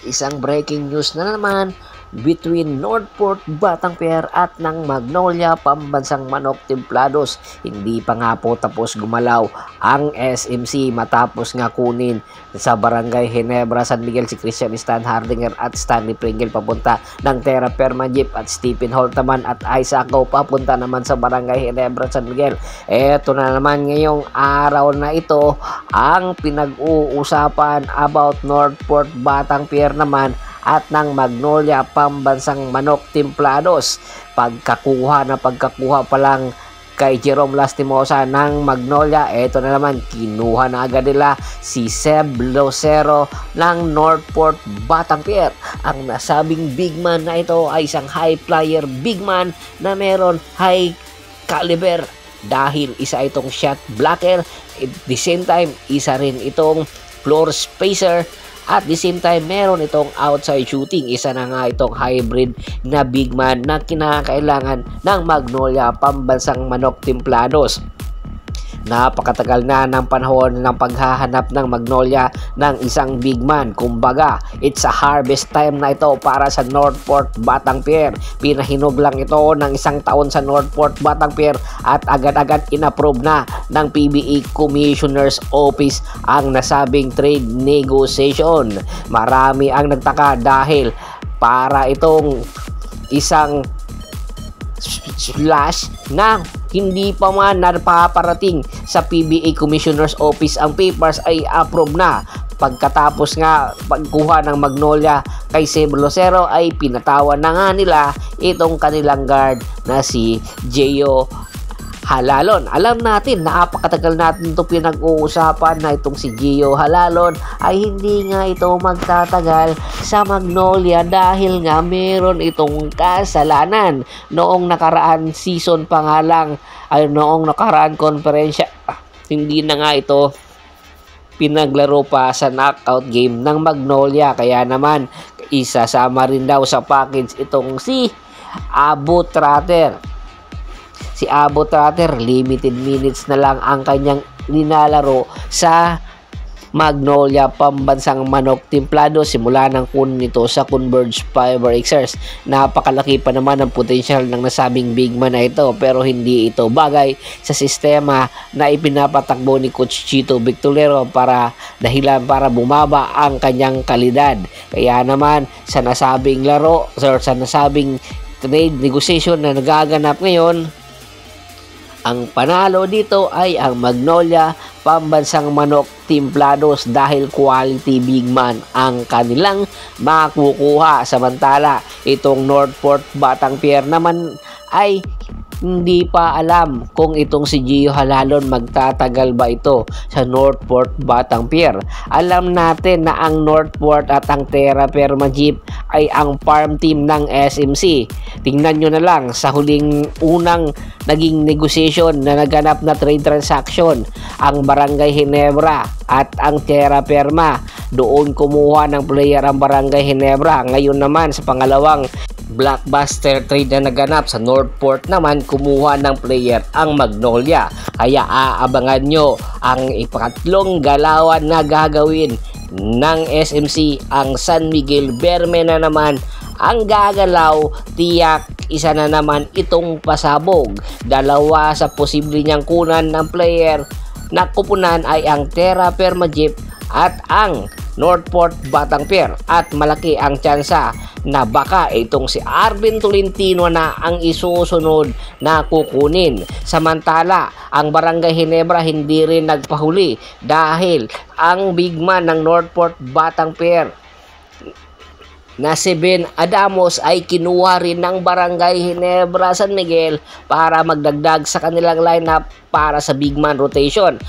isang breaking news na naman between Northport Batanguer at ng Magnolia Pambansang Manok Templados. Hindi pa nga po tapos gumalaw ang SMC matapos nga kunin sa Barangay Ginebra San Miguel si Christian Stan Hardinger at Stanley Pringle papunta ng Terra Firma Jeep at Stephen Holtaman at Isaac Go papunta naman sa Barangay Ginebra San Miguel. Eto na naman ngayong araw na ito ang pinag-uusapan about Northport Batanguer naman at ng Magnolia Pambansang Manok Templados. Pagkakuha pa lang kay Jerome Lastimosa ng Magnolia, eto na naman, kinuha na agad nila si Seb Lucero ng Northport Batanguer. Ang nasabing big man na ito ay isang high flyer big man na meron high caliber dahil isa itong shot blocker, at the same time isa rin itong floor spacer. At the same time, meron itong outside shooting. Isa na nga itong hybrid na big man na kinakailangan ng Magnolia Pambansang Manok Templados. Napakatagal na ng panahon ng paghahanap ng Magnolia ng isang big man. Kumbaga, it's a harvest time na ito para sa Northport Batanguer. Pinahinog lang ito ng isang taon sa Northport Batanguer at agad-agad inapprove na ng PBA Commissioner's Office ang nasabing trade negotiation. Marami ang nagtaka dahil para itong isang slash na hindi pa man napaparating sa PBA Commissioner's Office ang papers ay approve na. Pagkatapos nga pagkuha ng Magnolia kay Seb Lucero ay pinatawan na nga nila itong kanilang guard na si Gio Halalon. Alam natin, napakatagal natin ito pinag-uusapan na itong si Gio Halalon ay hindi nga ito magtatagal sa Magnolia dahil nga meron itong kasalanan. Noong nakaraan season pa nga lang, ay noong nakaraan konferensya, hindi na nga ito pinaglaro pa sa knockout game ng Magnolia. Kaya naman, isasama rin daw sa package itong si Abu Trater. Si Abu Trater, limited minutes na lang ang kanyang nilalaro sa Magnolia Pambansang Manok Templados simula ng kunin nito sa Converge Fiber Xers. Napakalaki pa naman ang potensyal ng nasabing big man na ito pero hindi ito bagay sa sistema na ipinapatakbo ni Coach Chito Victorero para bumaba ang kanyang kalidad. Kaya naman sa nasabing laro or sa nasabing trade negotiation na nagaganap ngayon, ang panalo dito ay ang Magnolia Pambansang Manok Templados dahil quality big man ang kanilang makukuha. Samantala, itong Northport Batanguer naman ay hindi pa alam kung itong si Gio Halalon magtatagal ba ito sa Northport Batanguer. Alam natin na ang Northport at ang Terra Firma Jeep ay ang farm team ng SMC. Tingnan nyo na lang sa huling unang naging negotiation na naganap na trade transaction, ang Barangay Ginebra at ang Terra Firma. Doon kumuha ng player ang Barangay Ginebra. Ngayon naman sa pangalawang blockbuster trade na naganap sa Northport naman, kumuha ng player ang Magnolia. Kaya aabangan nyo ang ikatlong galawan na gagawin ng SMC. Ang San Miguel Berme na naman ang gagalaw. Tiyak isa na naman itong pasabog. Dalawa sa posible niyang kunan ng player na kupunan ay ang Terra Firma Jeep at ang Northport Batanguer, at malaki ang tsansa na baka itong si Arvin Tolentino na ang isusunod na kukunin. Samantala, ang Barangay Ginebra hindi rin nagpahuli dahil ang big man ng Northport Batanguer na si Ben Adamos ay kinuha rin ng Barangay Ginebra San Miguel para magdagdag sa kanilang lineup para sa big man rotation.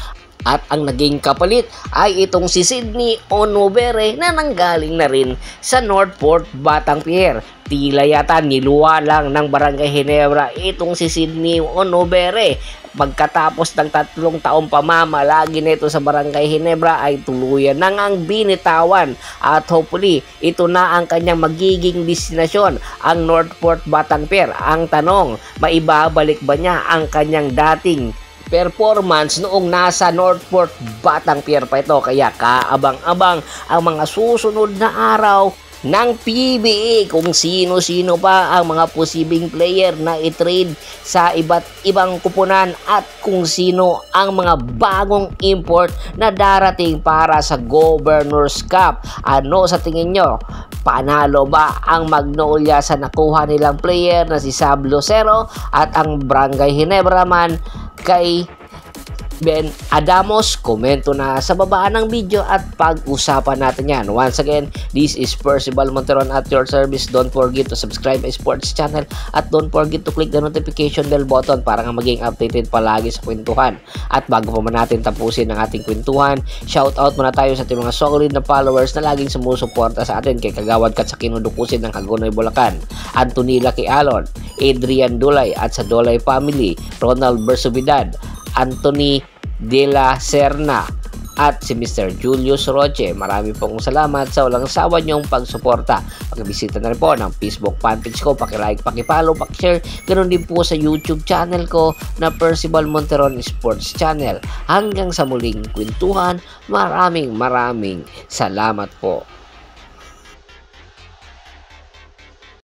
At ang naging kapalit ay itong si Sydney Onobere na nanggaling na rin sa Northport Batanguer. Tila yata niluwa lang ng Barangay Ginebra itong si Sydney Onobere. Pagkatapos ng 3 taong pamamalagi nito sa Barangay Ginebra ay tuluyan na ngang binitawan at hopefully ito na ang kanyang magiging destinasyon, ang Northport Batanguer. Ang tanong, maibabalik ba niya ang kanyang dating performance noong nasa Northport Batanguer pa ito? Kaya kaabang-abang ang mga susunod na araw ng PBA kung sino-sino pa ang mga posibleng player na i-trade sa iba't ibang kupunan at kung sino ang mga bagong import na darating para sa Governors Cup. Ano sa tingin nyo? Panalo ba ang Magnolia sa nakuha nilang player na si Sab Lucero at ang Barangay Ginebra man kay Ben Adamos? Komento na sa baba ng video at pag-usapan natin yan. Once again, this is Percival Monteron at your service. Don't forget to subscribe my sports channel at don't forget to click the notification bell button para nga maging updated palagi sa kwentuhan. At bago pa man natin tapusin ang ating kwentuhan, shout out muna tayo sa ating mga solid na followers na laging sumusuporta sa atin kay Kagawad Kat sa kinudukusin ng Hagonoy Bulacan, Anthony Lucky Alon, Adrian Dulay at sa Dulay Family, Ronald Bersubidad, Anthony De La Serna at si Mr. Julius Roche. Marami pong salamat sa walang sawa niyong pagsuporta. Pakibisita na rin po ng Facebook fanpage ko, pakilike, pakipollow, pakishare. Ganoon din po sa YouTube channel ko na Percival Monteron Sports Channel. Hanggang sa muling kwentuhan, maraming salamat po.